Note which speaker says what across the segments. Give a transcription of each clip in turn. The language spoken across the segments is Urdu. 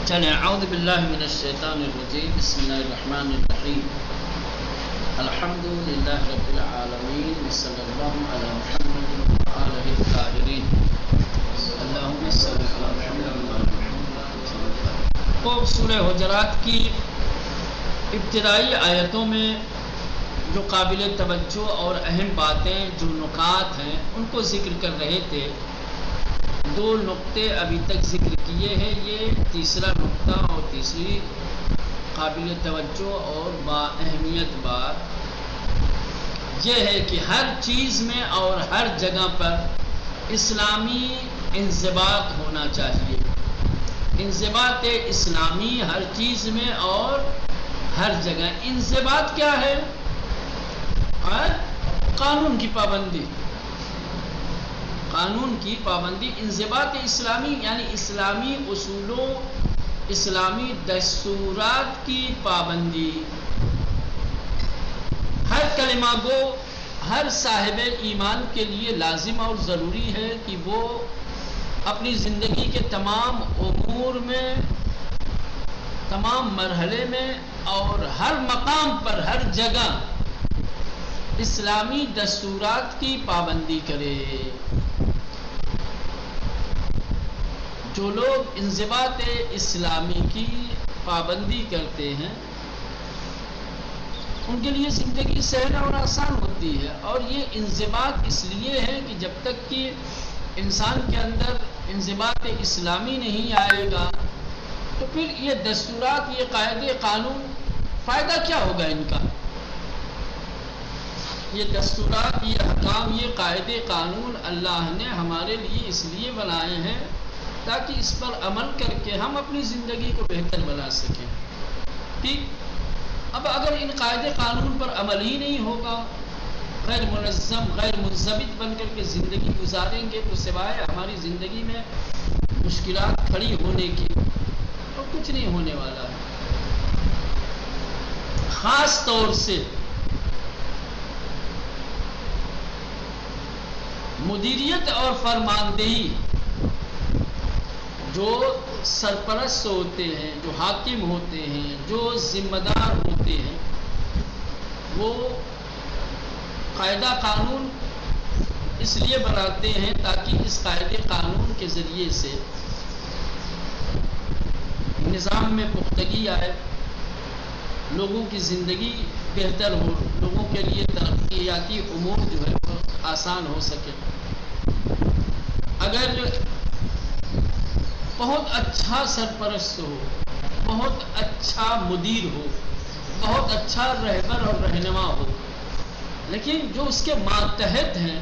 Speaker 1: چلیں اعوذ باللہ من الشیطان الرجیم بسم اللہ الرحمن الرحیم الحمد للہ رب العالمین صلی اللہ علی محمد وآلہ الطاہرین اللہم صلی علی محمد. خوب سورہ حجرات کی ابتدائی آیتوں میں جو قابل توجہ اور اہم باتیں جو نکات ہیں ان کو ذکر کر رہے تھے. دو نقطے ابھی تک ذکر کیے ہیں. یہ تیسرا نقطہ اور تیسری قابل توجہ اور با اہمیت بات یہ ہے کہ ہر چیز میں اور ہر جگہ پر اسلامی انضباط ہونا چاہیے. انضباط اسلامی ہر چیز میں اور ہر جگہ. انضباط کیا ہے؟ قانون کی پابندی. قانون کی پابندی. انضباط اسلامی یعنی اسلامی اصولوں اسلامی دستورات کی پابندی. ہر کلمہ گو ہر صاحب ایمان کے لیے لازم اور ضروری ہے کہ وہ اپنی زندگی کے تمام امور میں تمام مرحلے میں اور ہر مقام پر ہر جگہ اسلامی دستورات کی پابندی کرے. جو لوگ انضباط اسلامی کی پابندی کرتے ہیں ان کے لیے زندگی سہل اور آسان ہوتی ہے. اور یہ انضباط اس لیے ہے کہ جب تک کہ انسان کے اندر انضباط اسلامی نہیں آئے گا تو پھر یہ دستورات یہ قاعدے قانون فائدہ کیا ہوگا ان کا؟ یہ دستورات یہ احکام یہ قاعدے قانون اللہ نے ہمارے لیے اس لیے بنائے ہیں تاکہ اس پر عمل کر کے ہم اپنی زندگی کو بہتر بنا سکیں. ٹھیک. اب اگر ان قاعدے قانون پر عمل ہی نہیں ہوگا غیر منظم غیر منضبط بن کر کے زندگی گزاریں گے تو سوائے ہماری زندگی میں مشکلات کھڑی ہونے کی تو کچھ نہیں ہونے والا ہے. خاص طور سے مدیریت اور فرماندہی جو سرپرست ہوتے ہیں جو حاکم ہوتے ہیں جو ذمہ دار ہوتے ہیں وہ قاعدہ قانون اس لیے بناتے ہیں تاکہ اس قاعدے قانون کے ذریعے سے نظام میں پختگی آئے لوگوں کی زندگی بہتر ہو لوگوں کے لیے ترقیاتی امور جو ہے وہ آسان ہو سکے. اگر بہت اچھا سرپرست ہو بہت اچھا مدیر ہو بہت اچھا رہبر اور رہنما ہو لیکن جو اس کے ماتحت ہیں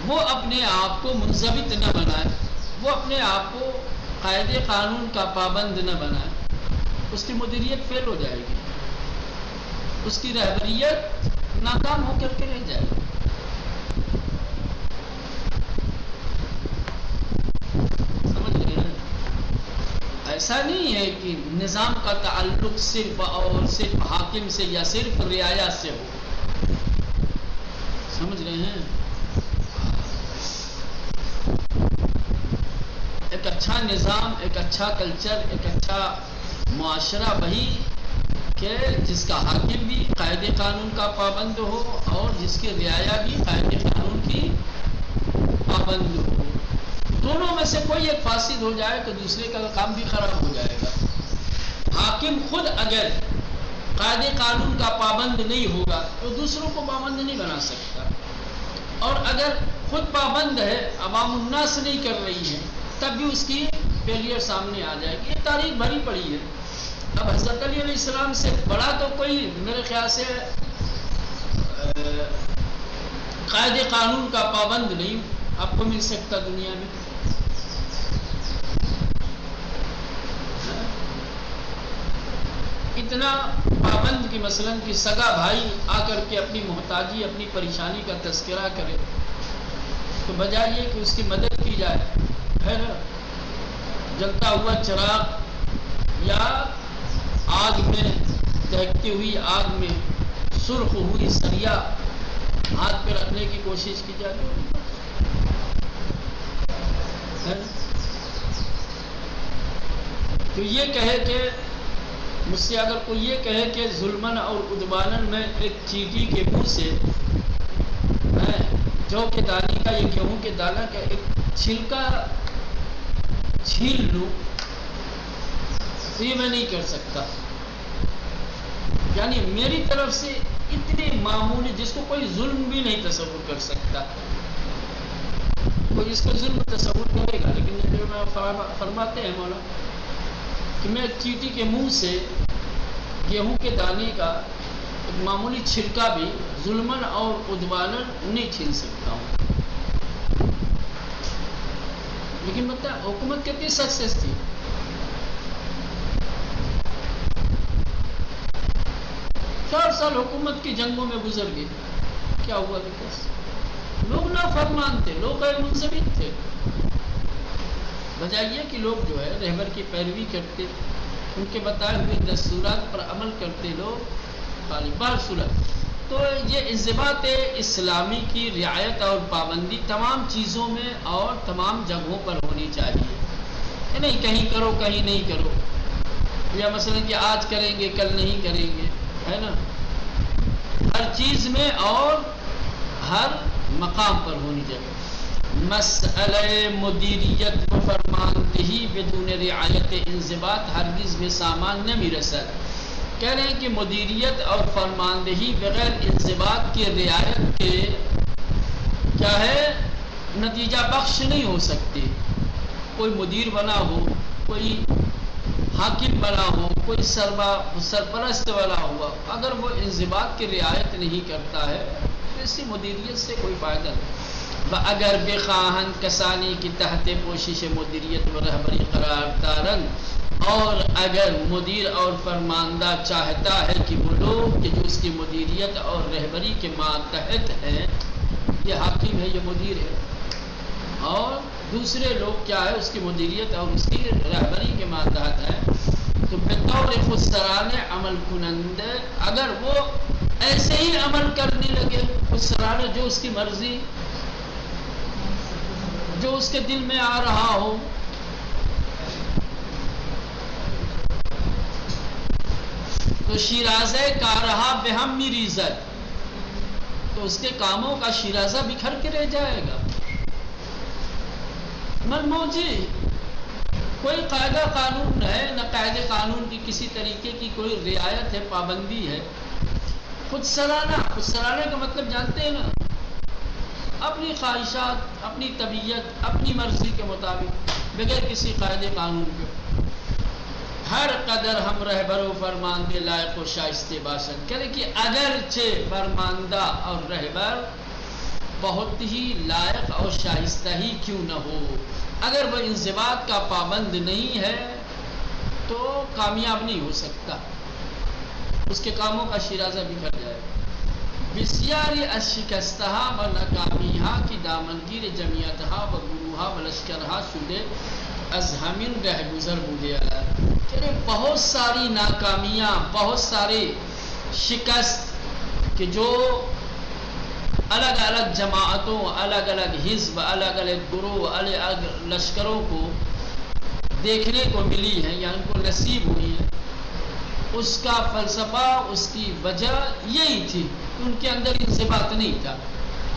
Speaker 1: وہ اپنے آپ کو منضبط نہ بنائے وہ اپنے آپ کو قاعدے قانون کا پابند نہ بنائے اس کی مدیریت فیل ہو جائے گی. اس کی رہبریت ناکام ہو کر کے رہ جائے گی. ایسا نہیں ہے کہ نظام کا تعلق صرف اور صرف حاکم سے یا صرف رعایا سے ہو. سمجھ رہے ہیں؟ ایک اچھا نظام ایک اچھا کلچر ایک اچھا معاشرہ وہی کہ جس کا حاکم بھی قاعدے قانون کا پابند ہو اور جس کی رعایا بھی قاعدے قانون کی پابند ہو. دونوں میں سے کوئی ایک فاسد ہو جائے تو دوسرے کا کام بھی خراب ہو جائے گا. حاکم خود اگر قاعدے قانون کا پابند نہیں ہوگا تو دوسروں کو پابند نہیں بنا سکتا. اور اگر خود پابند ہے عوام الناس نہیں کر رہی ہے تب بھی اس کی فیلئر سامنے آ جائے گی. یہ تاریخ بھری پڑی ہے. اب حضرت علی علیہ السلام سے بڑا تو کوئی میرے خیال سے قاعدے قانون کا پابند نہیں آپ کو مل سکتا دنیا میں. اتنا پابند کی مثلاً کہ سگا بھائی آ کر کے اپنی محتاجی اپنی پریشانی کا تذکرہ کرے تو بجائے یہ کہ اس کی مدد کی جائے ہے نا. جلتا ہوا چراغ یا آگ میں دہکتی ہوئی آگ میں سرخ ہوئی سریا ہاتھ پہ رکھنے کی کوشش کی جائے تو یہ کہے کہ مجھ سے اگر کوئی یہ کہے کہ ظلمن اور عدوانن میں ایک چیٹی کے منہ سے جو کے دانے کا یا گیہوں کے دانا کا ایک چھلکا چھیل لوں تو یہ میں نہیں کر سکتا. یعنی میری طرف سے اتنے معمولی جس کو کوئی ظلم بھی نہیں تصور کر سکتا. کوئی اس کو ظلم تصور کرے گا, لیکن جو میں فرماتے ہیں مولا کہ میں چیٹی کے منہ سے گیہوں کے دانے کا ایک معمولی چھلکا بھی ظلمن اور عدوانن نہیں چھین سکتا ہوں. لیکن بتا حکومت کتنی سکسیس تھی. 4 سال حکومت کی جنگوں میں گزر گئے. کیا ہوا بکاس لوگ نافرمان تھے, لوگ غیر منضبط تھے. بجائے یہ کہ لوگ جو ہے رہبر کی پیروی کرتے, ان کے بتائے ہوئے دستورات پر عمل کرتے لوگ طالبان صورت. تو یہ انضباط اسلامی کی رعایت اور پابندی تمام چیزوں میں اور تمام جگہوں پر ہونی چاہیے. نہیں کہیں کرو کہیں نہیں کرو, یا مثلا کہ آج کریں گے کل نہیں کریں گے, ہے نا. ہر چیز میں اور ہر مقام پر ہونی چاہیے. مسئلہ مدیریت و فرماندہی بدون رعایت انضباط ہرگز بھی سامان نہ میرسد. کہہ رہے ہیں کہ مدیریت اور فرماندہی بغیر انضباط کی رعایت کے کیا ہے نتیجہ بخش نہیں ہو سکتی. کوئی مدیر بنا ہو, کوئی حاکم بنا ہو, کوئی سرپرست والا ہوا, اگر وہ انضباط کی رعایت نہیں کرتا ہے تو اسی مدیریت سے کوئی فائدہ نہیں. اگر بخواہن کسانی کی تحت پوشش مدیریت و رہبری قرار دارن, اور اگر مدیر اور فرماندہ چاہتا ہے کہ وہ لوگ کہ جو اس کی مدیریت اور رہبری کے ماتحت ہیں, یہ حاکم ہے, یہ مدیر ہے, اور دوسرے لوگ کیا ہے اس کی مدیریت اور اس کی رہبری کے ماتحت ہیں, تو بطور خسران عمل کنندے اگر وہ ایسے ہی عمل کرنے لگے, خسران جو اس کی مرضی, جو اس کے دل میں آ رہا ہو, تو شیرازہ کارہا بہم ریزت, تو اس کے کاموں کا شیرازہ بکھر کے رہ جائے گا. من موجی کوئی قاعدہ قانون ہے نہ قاعدے قانون کی کسی طریقے کی کوئی رعایت ہے, پابندی ہے. خود سرانہ کا مطلب جانتے ہیں نا, اپنی خواہشات, اپنی طبیعت, اپنی مرضی کے مطابق بغیر کسی قاعدے قانون کے. ہر قدر ہم رہبر و فرماندے لائق و شائستہ باشد. کرے کہ اگرچہ فرماندہ اور رہبر بہت ہی لائق اور شائستہ ہی کیوں نہ ہو, اگر وہ انضباط کا پابند نہیں ہے تو کامیاب نہیں ہو سکتا, اس کے کاموں کا شیرازہ بکھر جائے گا. بسیاری اشکستہا و ناکامیہا کی دامنگیر جمعیتہا و گروہا و لشکرہا شدے از ہمین رہ گزر بودے علیہ. کہ بہت ساری ناکامیاں, بہت سارے شکست کہ جو الگ الگ جماعتوں, الگ الگ حزب, الگ الگ گروہ, الگ الگ لشکروں کو دیکھنے کو ملی ہے یا ان کو نصیب ہوئی ہے, اس کا فلسفہ, اس کی وجہ یہی تھی کہ ان کے اندر انضباط نہیں تھا.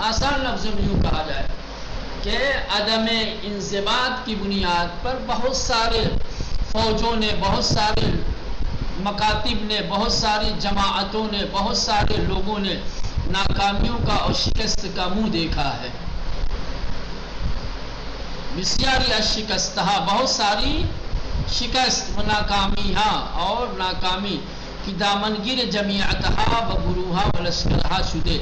Speaker 1: آسان لفظوں میں یوں کہا جائے کہ عدم انضباط کی بنیاد پر بہت سارے فوجوں نے, بہت سارے مکاتب نے, بہت ساری جماعتوں نے, بہت سارے لوگوں نے ناکامیوں کا اور شکست کا منہ دیکھا ہے. بسیاری اشکستہا, بہت ساری شکست و ناکامیاں اور ناکامی کی دامنگیر جمعیتہا و گروہا و لشکرہا شدے,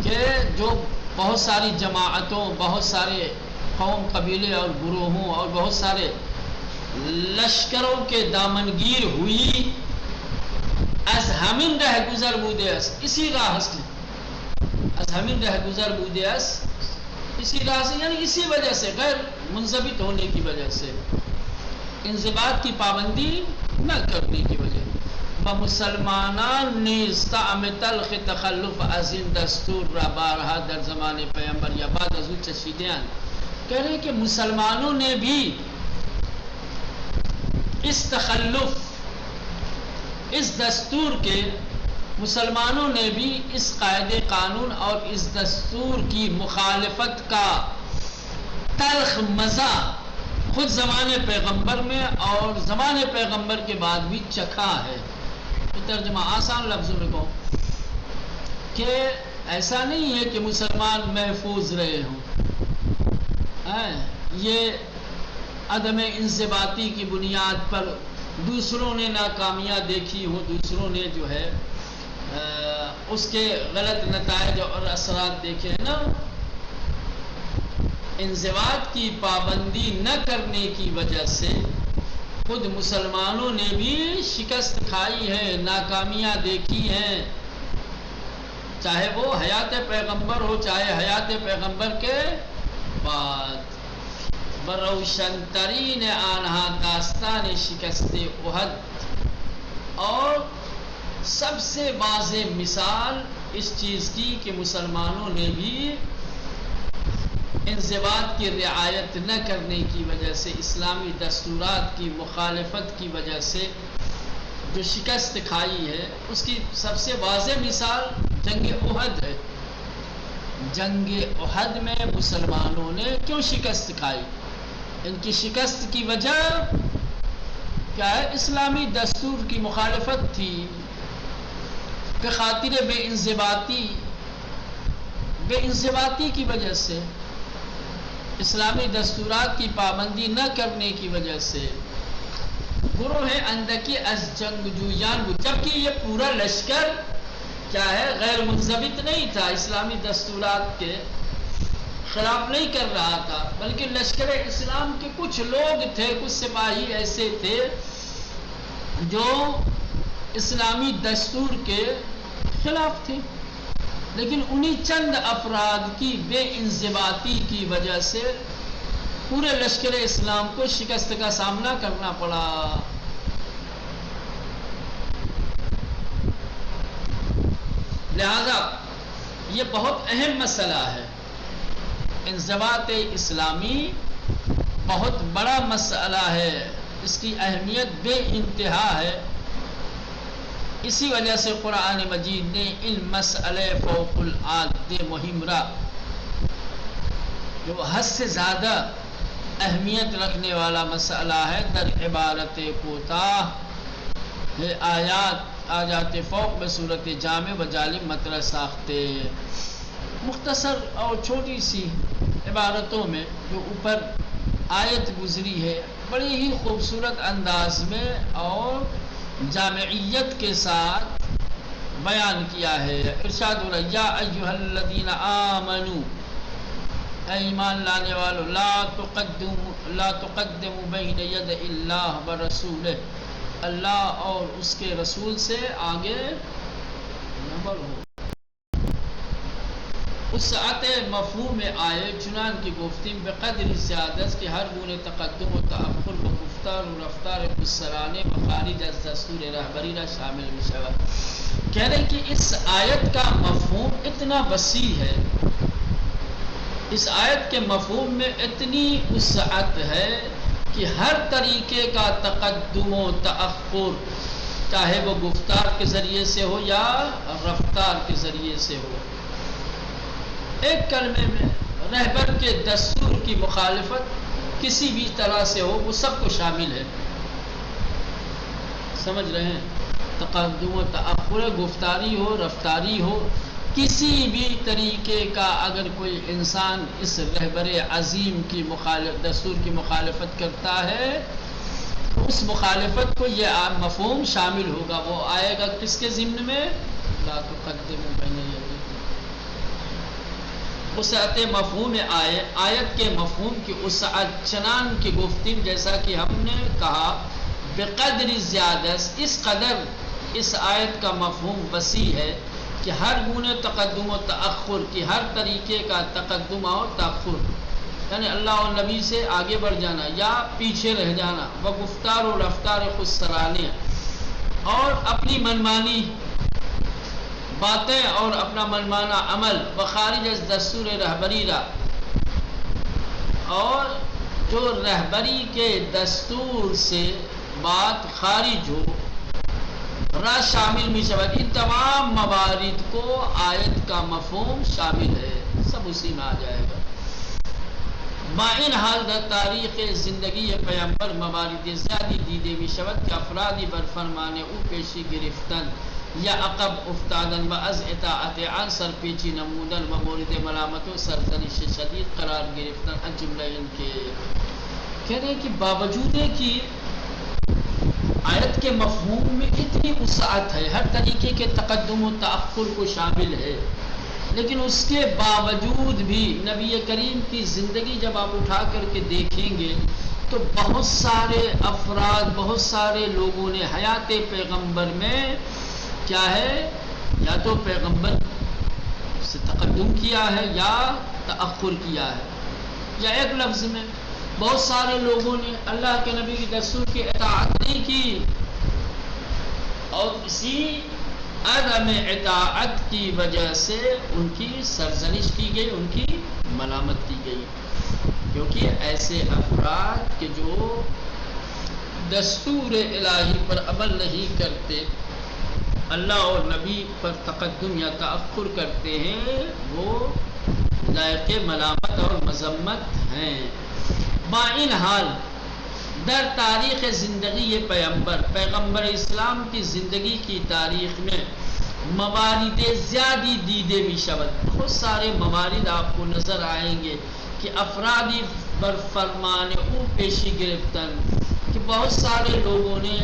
Speaker 1: کہ جو بہت ساری جماعتوں, بہت سارے قوم, قبیلے اور گروہوں اور بہت سارے لشکروں کے دامنگیر ہوئی. از ہمین رہ گزر بودے اس, اسی راہ سے, از ہمین رہ گزر بودے اس, اسی راہ سے, یعنی اسی وجہ سے, غیر منضبط ہونے کی وجہ سے, انضباط کی پابندی نہ کرنے کی وجہ. مسلمانان نیز طعم تلخ تخلف از این دستور را بارہا در زمان پیغمبر یا بعد از او چشیدیان. کہہ رہے کہ مسلمانوں نے بھی اس تخلف، اس دستور کے مسلمانوں نے بھی اس قاعدے قانون اور اس دستور کی مخالفت کا تلخ مزہ خود زمانے پیغمبر میں اور زمانے پیغمبر کے بعد بھی چکھا ہے۔ ترجمہ آسان لفظوں میں کہوں کہ ایسا نہیں ہے کہ مسلمان محفوظ رہے ہوں، یہ عدم انضباطی کی بنیاد پر دوسروں نے ناکامیاں دیکھی ہوں، دوسروں نے جو ہے اس کے غلط نتائج اور اثرات دیکھے نا، انضباط کی پابندی نہ کرنے کی وجہ سے خود مسلمانوں نے بھی شکست کھائی ہے، ناکامیاں دیکھی ہیں، چاہے وہ حیات پیغمبر ہو چاہے حیات پیغمبر کے بعد۔ بروشن ترین آنہا داستان شکست احد، اور سب سے واضح مثال اس چیز کی کہ مسلمانوں نے بھی انضباط کی رعایت نہ کرنے کی وجہ سے، اسلامی دستورات کی مخالفت کی وجہ سے جو شکست کھائی ہے، اس کی سب سے واضح مثال جنگ احد ہے۔ جنگ احد میں مسلمانوں نے کیوں شکست کھائی؟ ان کی شکست کی وجہ کیا ہے؟ اسلامی دستور کی مخالفت تھی، کہ خاطر بے انضباطی کی وجہ سے، اسلامی دستورات کی پابندی نہ کرنے کی وجہ سے گروہ اندکی از جنگ جویان بود، جبکہ یہ پورا لشکر کیا ہے؟ غیر منضبط نہیں تھا، اسلامی دستورات کے خلاف نہیں کر رہا تھا، بلکہ لشکر اسلام کے کچھ لوگ تھے، کچھ سپاہی ایسے تھے جو اسلامی دستور کے خلاف تھے، لیکن انہی چند افراد کی بے انضباطی کی وجہ سے پورے لشکر اسلام کو شکست کا سامنا کرنا پڑا۔ لہذا یہ بہت اہم مسئلہ ہے، انضباط اسلامی بہت بڑا مسئلہ ہے، اس کی اہمیت بے انتہا ہے۔ اسی وجہ سے قرآن مجید نے ان مسئلے فوق العادہ مہم را، جو حد سے زیادہ اہمیت رکھنے والا مسئلہ ہے، در عبارت کوتاہ آیات فوق میں صورت جامع و جالب مطرح ساختے، مختصر اور چھوٹی سی عبارتوں میں جو اوپر آیت گزری ہے، بڑی ہی خوبصورت انداز میں اور جامعیت کے ساتھ بیان کیا ہے۔ ارشاد یا ایھا الذین آمنوا، اے ایمان لانے والو، لا تقدموا بین ید اللہ ورسولہ، اللہ اور اس کے رسول سے آگے نہ بڑھو۔ وسعت مفہوم آئے چنان کی گفتیم بقدر زیادت کہ ہر گونے تقدم و تأخر و گفتار و رفتار خسرانے و خارج از دستور رہبری را شامل مشود۔ کہہ رہے کہ اس آیت کا مفہوم اتنا وسیع ہے، اس آیت کے مفہوم میں اتنی وسعت ہے کہ ہر طریقے کا تقدم و تأخر، چاہے وہ گفتار کے ذریعے سے ہو یا رفتار کے ذریعے سے ہو، ایک کلمے میں رہبر کے دستور کی مخالفت کسی بھی طرح سے ہو، وہ سب کو شامل ہے۔ سمجھ رہے ہیں؟ تقدم و تأخر، گفتاری ہو رفتاری ہو، کسی بھی طریقے کا اگر کوئی انسان اس رہبر عظیم کی دستور کی مخالفت کرتا ہے تو اس مخالفت کو یہ مفہوم شامل ہوگا۔ وہ آئے گا کس کے ضمن میں؟ لا تقدموا بین یدی۔ وسعت مفہوم آیت کے مفہوم کی وسعت چنان کی گفتگو، جیسا کہ ہم نے کہا بقدر زیادت، اس قدر اس آیت کا مفہوم وسیع ہے کہ ہر گونے تقدم و تأخر کی، ہر طریقے کا تقدم اور تأخر، یعنی اللہ اور نبی سے آگے بڑھ جانا یا پیچھے رہ جانا، وہ گفتار و رفتار خود سرانے اور اپنی منمانی باتیں اور اپنا منمانا عمل، بخارج از دستور رہبری را، اور جو رہبری کے دستور سے بات خارج ہو را شامل می شود. ان تمام موارد کو آیت کا مفہوم شامل ہے، سب اسی میں آ جائے گا. با این حال در تاریخ زندگی پیامبر موارد زیادی دیده می شود که افرادی بر فرمان او پیشی گرفتن یا عقب افتادن و از اطاعت آن سرپیچی نمودن و مورد ملامت و سرزنش شدید قرار گرفتن. از جملہ ان کے کہہ رہے ہیں کہ باوجود ہے کہ آیت کے مفہوم میں اتنی وسعت ہے، ہر طریقے کے تقدم و تأخر کو شامل ہے، لیکن اس کے باوجود بھی نبی کریم کی زندگی جب آپ اٹھا کر کے دیکھیں گے تو بہت سارے افراد، بہت سارے لوگوں نے حیات پیغمبر میں کیا ہے، یا تو پیغمبر سے تقدم کیا ہے یا تأخر کیا ہے. یا ایک لفظ میں بہت سارے لوگوں نے اللہ کے نبی کی دستور کی اطاعت نہیں کی اور اسی عدم اطاعت کی وجہ سے ان کی سرزنش کی گئی، ان کی ملامت کی گئی. کیونکہ ایسے افراد کہ جو دستور الہی پر عمل نہیں کرتے، اللہ اور نبی پر تقدم یا تأخر کرتے ہیں، وہ لائق ملامت اور مذمت ہیں. با این حال در تاریخ زندگی پیغمبر اسلام کی زندگی کی تاریخ میں موارد زیادی دیدے می شود. بہت سارے موارد آپ کو نظر آئیں گے کہ افرادی بر فرمان او پیشی گرفتن، کہ بہت سارے لوگوں نے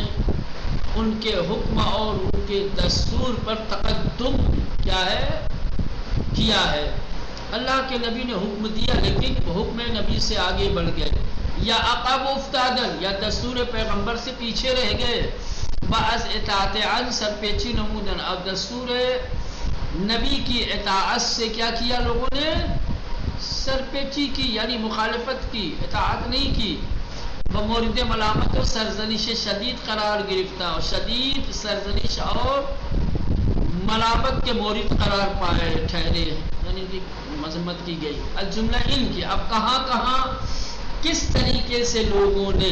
Speaker 1: ان کے حکم اور ان کے دستور پر تقدم کیا ہے، کیا ہے. اللہ کے نبی نے حکم دیا لیکن حکم نبی سے آگے بڑھ گئے، یا عقب افتادن یا دستور پیغمبر سے پیچھے رہ گئے. بعض اطاعت عن سرپیچی نمودن، اور دستور نبی کی اطاعت سے کیا کیا لوگوں نے، سرپیچی کی، یعنی مخالفت کی، اطاعت نہیں کی. بمورد ملامت و سرزنش شدید قرار گرفتہ، اور شدید سرزنش اور ملامت کے مورد قرار پائے ٹھہرے، یعنی کہ مذمت کی گئی. الجملہ ان کی اب کہاں کہاں کس طریقے سے لوگوں نے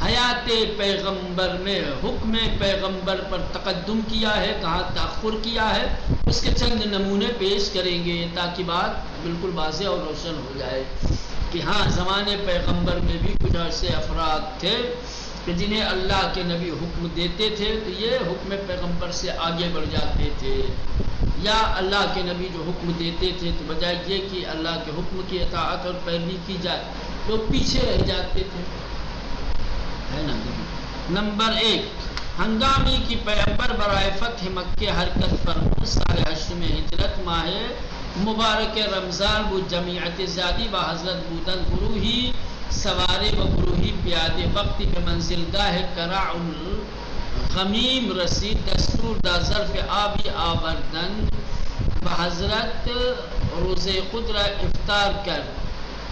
Speaker 1: حیات پیغمبر میں حکم پیغمبر پر تقدم کیا ہے، کہاں تأخر کیا ہے، اس کے چند نمونے پیش کریں گے تاکہ بات بالکل واضح اور روشن ہو جائے کہ ہاں زمانے پیغمبر میں بھی کچھ ایسے افراد تھے کہ جنہیں اللہ کے نبی حکم دیتے تھے تو یہ حکم پیغمبر سے آگے بڑھ جاتے تھے، یا اللہ کے نبی جو حکم دیتے تھے تو بجائے یہ کہ اللہ کے حکم کی اطاعت اور پیروی کی جائے لوگ پیچھے رہ جاتے تھے، ہے نا. نمبر 1، ہنگامی کی پیغمبر برائے فتح مکہ حرکت فرمود. سال 8 میں ہجرت ماہ مبارک رمضان بود جمیعت زیادی و حضرت بودن گروہی سوارے و گروہی پیادے وقتی به منزلگاه کرع الغمیم رسید. دستور دا ظرف آبی آوردن و حضرت روز خود را افطار کرد،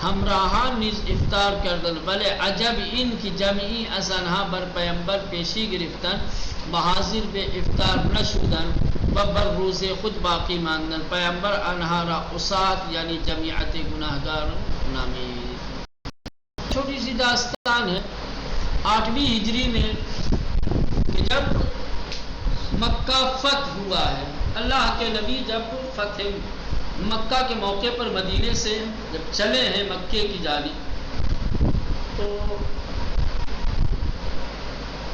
Speaker 1: ہمراہان نیز افطار کردن. ولی عجب ان کی جمعی از آنها بر پیامبر پیشی گرفتن و حاضر به افطار نشدن و بر روز خود باقی ماندن. پیامبر آنها را عصات یعنی جمیعت گناہگار نامید. چھوٹی سی داستان ہے 8ویں ہجری میں کہ جب مکہ فتح ہوا ہے، اللہ کے نبی جب فتح مکہ کے موقع پر مدینے سے جب چلے ہیں مکے کی جانب تو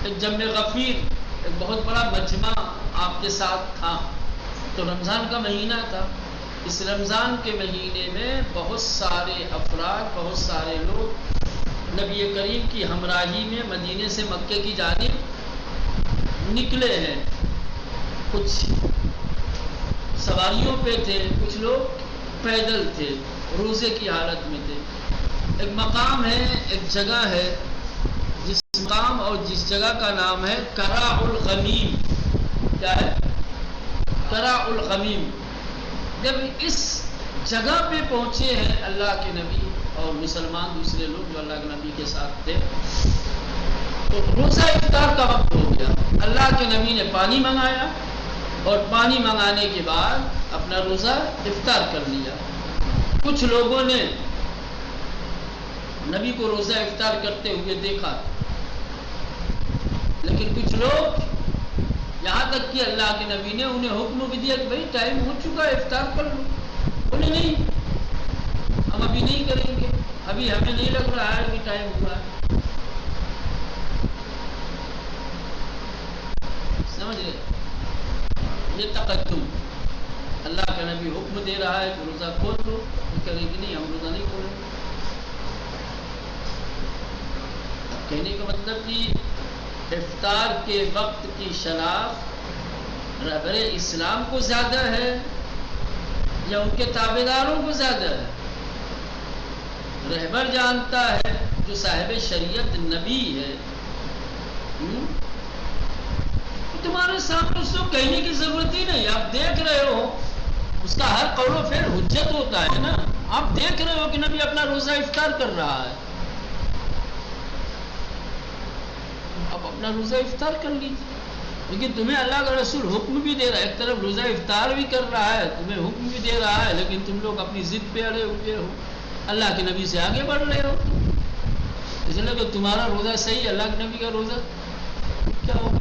Speaker 1: ایک جمع غفیر، ایک بہت بڑا مجمع آپ کے ساتھ تھا. تو رمضان کا مہینہ تھا. اس رمضان کے مہینے میں بہت سارے افراد، بہت سارے لوگ نبی کریم کی ہمراہی میں مدینے سے مکے کی جانب نکلے ہیں. کچھ سواریوں پہ تھے، کچھ لوگ پیدل تھے، روزے کی حالت میں تھے. ایک مقام ہے، ایک جگہ ہے جس مقام اور جس جگہ کا نام ہے کرع الغمیم. کیا ہے؟ کرع الغمیم. جب اس جگہ پہ پہنچے ہیں اللہ کے نبی اور مسلمان دوسرے لوگ جو اللہ کے نبی کے ساتھ تھے تو روزہ افطار کا وقت ہو گیا. اللہ کے نبی نے پانی منگایا اور پانی منگانے کے بعد اپنا روزہ افطار کر لیا. کچھ لوگوں نے نبی کو روزہ افطار کرتے ہوئے دیکھا لیکن کچھ لوگ یہاں تک کہ اللہ کے نبی نے انہیں حکم بھی دیا کہ بھائی ٹائم ہو چکا ہے افطار کر لو، بولے نہیں ہم ابھی نہیں کریں گے، ابھی ہمیں نہیں لگ رہا ہے کہ ٹائم ہوا ہے. سمجھ رہے؟ یہ تقدم. اللہ کا نبی حکم دے رہا ہے کہ روزہ کھول لو، وہ کہیں گے نہیں ہم روزہ نہیں کھولیں گے. کہنے کا مطلب کہ افطار کے وقت کی شناخت رہبر اسلام کو زیادہ ہے یا ان کے تابع داروں کو زیادہ ہے؟ رہبر جانتا ہے جو صاحب شریعت نبی ہے. تمہارے سامنے اس کو کہنے کی ضرورت ہی نہیں، آپ دیکھ رہے ہو اس کا ہر قول و فعل حجت ہوتا ہے نا. آپ دیکھ رہے ہو کہ نبی اپنا روزہ افطار کر رہا ہے، آپ اپنا روزہ افطار کر لیجیے. لیکن تمہیں اللہ کا رسول حکم بھی دے رہا ہے، ایک طرف روزہ افطار بھی کر رہا ہے، تمہیں حکم بھی دے رہا ہے، لیکن تم لوگ اپنی ضد پہ اڑے ہوئے ہو، اللہ کے نبی سے آگے بڑھ رہے ہو. اس لیے کہ تمہارا روزہ صحیح، اللہ کے نبی کا روزہ کیا ہوگا؟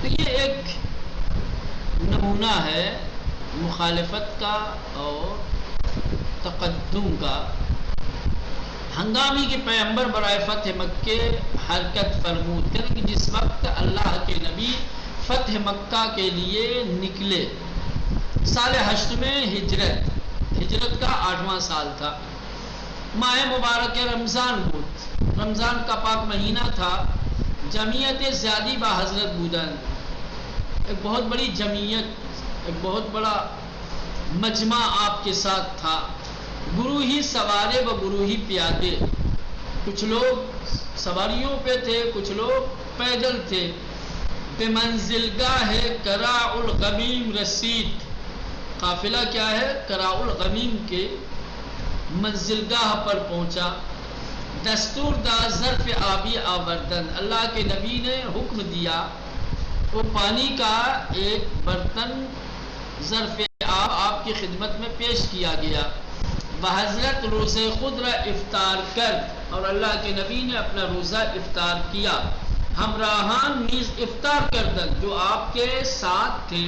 Speaker 1: تو یہ ایک نمونہ ہے مخالفت کا اور تقدم کا. ہنگامی کے پیغمبر برائے فتح مکہ حرکت فرمود کریں کہ جس وقت اللہ کے نبی فتح مکہ کے لیے نکلے، سال 8 میں ہجرت کا 8واں سال تھا. ماہ مبارک رمضان بود، رمضان کا پاک مہینہ تھا. جمعیت زیادی با حضرت بودن، ایک بہت بڑی جمعیت، ایک بہت بڑا مجمع آپ کے ساتھ تھا. گروہی سوارے و گروہی پیادے، کچھ لوگ سواریوں پہ تھے، کچھ لوگ پیدل تھے. بے منزلگاہ کراء الغمیم رسید، قافلہ کیا ہے؟ کراء الغمیم کے منزلگاہ پر پہنچا. دستور دا ظرف آبی آوردن، اللہ کے نبی نے حکم دیا وہ پانی کا ایک برتن ظرف آب آپ کی خدمت میں پیش کیا گیا. بحضرت روزے خود را افطار کرد، اور اللہ کے نبی نے اپنا روزہ افطار کیا. ہمراہان نیز افطار کردن، جو آپ کے ساتھ تھے،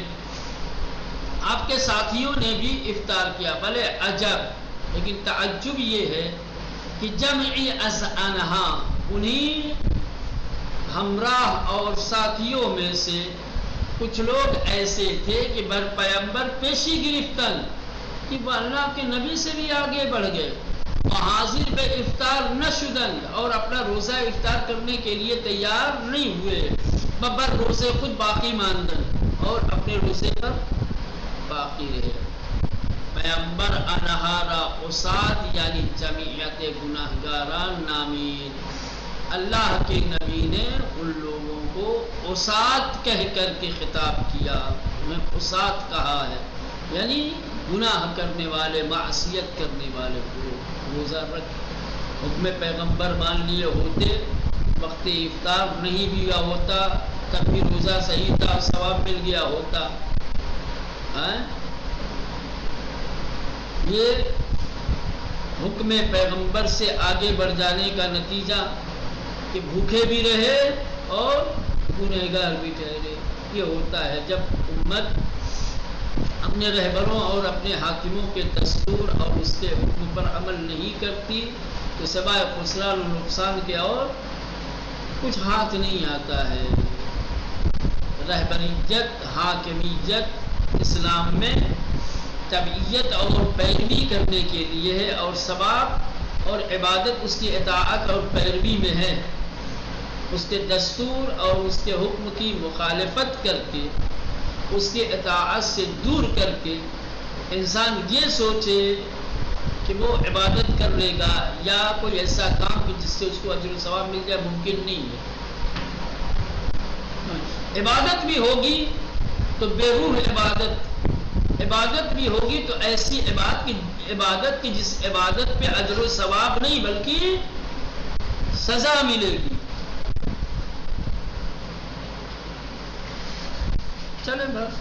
Speaker 1: آپ کے ساتھیوں نے بھی افطار کیا. بلے عجب، لیکن تعجب یہ ہے کہ جمعی از انہا، انہی ہمراہ اور ساتھیوں میں سے کچھ لوگ ایسے تھے کہ بر پیمبر پیشی گرفتن، کہ وہ اللہ کے نبی سے بھی آگے بڑھ گئے. حاضر بے افطار نہ شدن، اور اپنا روزہ افطار کرنے کے لیے تیار نہیں ہوئے. ببر روزے خود باقی ماندن، اور اپنے روزے پر باقی رہے. پیمبر انہارا اساد، یعنی جمعیت گناہگاران نامین، اللہ کے نبی نے ان لوگوں کو اساد کہہ کر کے خطاب کیا. انہیں اساد کہا ہے، یعنی گناہ کرنے والے، معصیت کرنے والے کو روزہ رکھ. حکم پیغمبر مان لیے ہوتے، وقت افطار نہیں بھی ہوتا، تب بھی روزہ صحیح تھا، ثواب مل گیا ہوتا. یہ حکم پیغمبر سے آگے بڑھ جانے کا نتیجہ کہ بھوکے بھی رہے اور گنہگار بھی ٹھہرے. یہ ہوتا ہے جب امت اپنے رہبروں اور اپنے حاکموں کے دستور اور اس کے حکم پر عمل نہیں کرتی تو سوائے خسران و نقصان کے اور کچھ ہاتھ نہیں آتا ہے. رہبریت، حاکمیت اسلام میں تبعیت اور پیروی کرنے کے لیے ہے، اور ثواب اور عبادت اس کی اطاعت اور پیروی میں ہے. اس کے دستور اور اس کے حکم کی مخالفت کر کے، اس کے اطاعت سے دور کر کے انسان یہ سوچے کہ وہ عبادت کر لے گا یا کوئی ایسا کام کہ جس سے اس کو اجر و ثواب مل جائے، ممکن نہیں ہے. عبادت بھی ہوگی تو بے روح عبادت بھی ہوگی تو ایسی عبادت کی جس عبادت پہ اجر و ثواب نہیں بلکہ سزا ملے گی. چلیں بس.